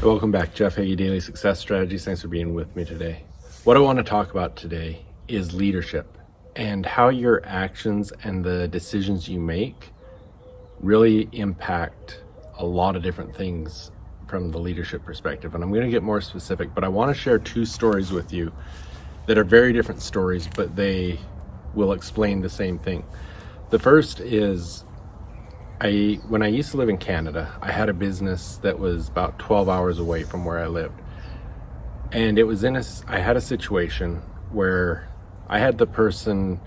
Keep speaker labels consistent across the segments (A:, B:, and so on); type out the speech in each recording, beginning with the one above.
A: welcome back. Jeff Heggie, Daily Success Strategies. Thanks for being with me today. What I want to talk about today is leadership and how your actions and the decisions you make really impact a lot of different things from the leadership perspective. And I'm going to get more specific, but I want to share two stories with you that are very different stories, but they will explain the same thing. The first is when I used to live in Canada, I had a business that was about 12 hours away from where I lived. And it was I had a situation where I had the person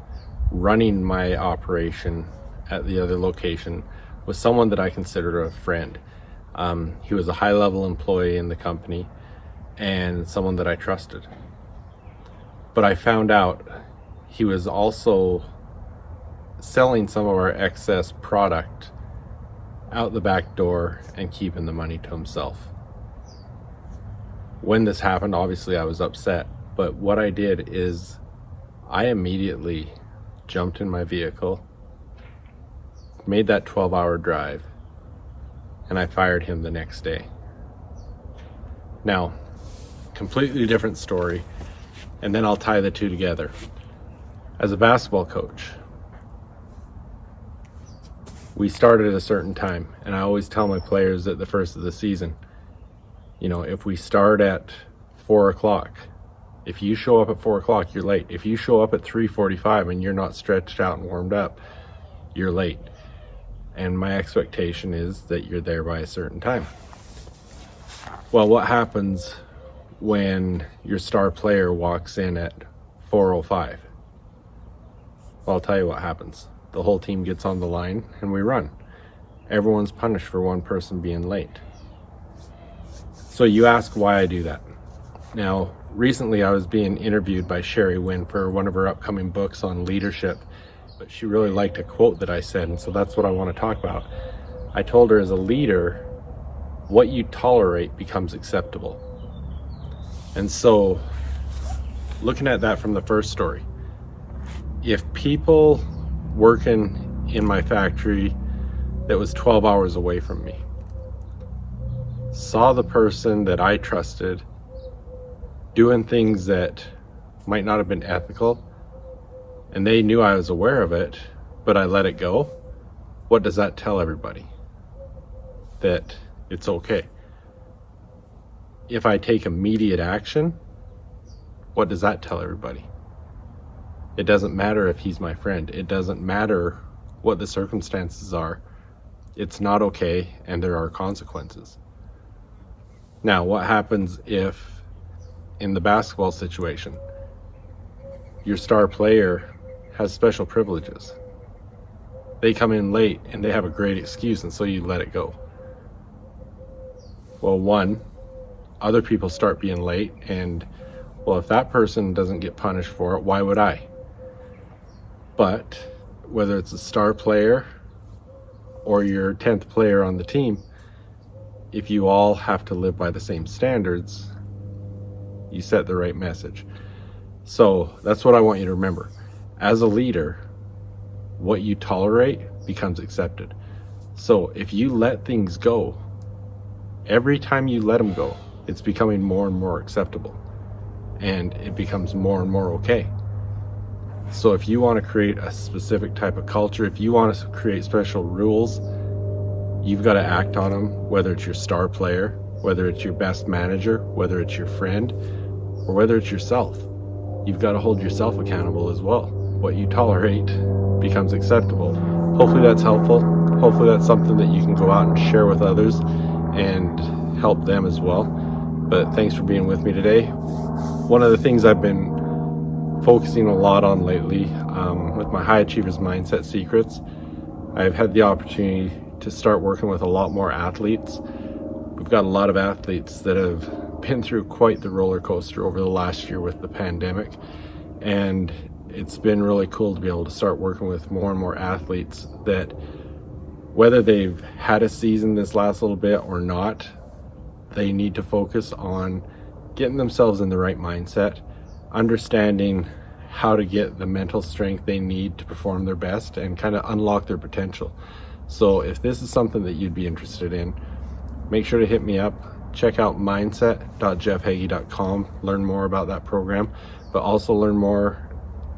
A: running my operation at the other location was someone that I considered a friend. He was a high-level employee in the company and someone that I trusted. But I found out he was also selling some of our excess product out the back door and keeping the money to himself. When this happened, obviously I was upset, but what I did is I immediately jumped in my vehicle, made that 12-hour drive, and I fired him the next day. Now, completely different story, and then I'll tie the two together. As a basketball coach, we started at a certain time, and I always tell my players at the first of the season, if we start at 4 o'clock, if you show up at 4 o'clock, you're late. If you show up at 3:45 and you're not stretched out and warmed up, you're late. And my expectation is that you're there by a certain time. Well, what happens when your star player walks in at 4:05? Well, I'll tell you what happens. The whole team gets on the line and we run. Everyone's punished for one person being late. So you ask why I do that. Now, recently I was being interviewed by Sherry Wynn for one of her upcoming books on leadership, but she really liked a quote that I said, and so that's what I want to talk about. I told her, as a leader, what you tolerate becomes acceptable. And so, looking at that from the first story, if people working in my factory that was 12 hours away from me saw the person that I trusted doing things that might not have been ethical, and they knew I was aware of it, but I let it go, what does that tell everybody? That it's okay. If I take immediate action, what does that tell everybody? It doesn't matter if he's my friend. It doesn't matter what the circumstances are. It's not okay, and there are consequences. Now, what happens if, in the basketball situation, your star player has special privileges? They come in late and they have a great excuse, and so you let it go. Well, one, other people start being late, and well, if that person doesn't get punished for it, why would I? But whether it's a star player or your 10th player on the team, if you all have to live by the same standards, you set the right message. So that's what I want you to remember. As a leader, what you tolerate becomes accepted. So if you let things go, every time you let them go, it's becoming more and more acceptable, and it becomes more and more okay. So if you want to create a specific type of culture, if you want to create special rules, you've got to act on them, whether it's your star player, whether it's your best manager, whether it's your friend, or whether it's yourself. You've got to hold yourself accountable as well. What you tolerate becomes acceptable. Hopefully that's helpful. Hopefully that's something that you can go out and share with others and help them as well. But thanks for being with me today. One of the things I've been focusing a lot on lately with my High Achievers Mindset Secrets, I've had the opportunity to start working with a lot more athletes. We've got a lot of athletes that have been through quite the roller coaster over the last year with the pandemic, and it's been really cool to be able to start working with more and more athletes that, whether they've had a season this last little bit or not, they need to focus on getting themselves in the right mindset, understanding how to get the mental strength they need to perform their best and kind of unlock their potential. So if this is something that you'd be interested in, make sure to hit me up. check out mindset.jeffheggie.com, learn more about that program, but also learn more,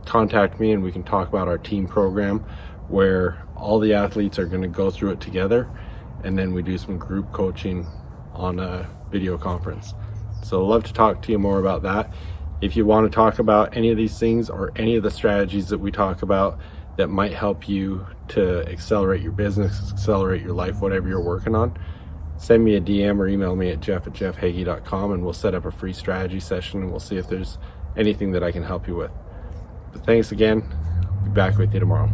A: contact me and we can talk about our team program where all the athletes are going to go through it together, and then we do some group coaching on a video conference. So I'd love to talk to you more about that. If you want to talk about any of these things or any of the strategies that we talk about that might help you to accelerate your business, accelerate your life, whatever you're working on, send me a DM or email me at jeff@jeffheggie.com and we'll set up a free strategy session and we'll see if there's anything that I can help you with. But thanks again. I'll be back with you tomorrow.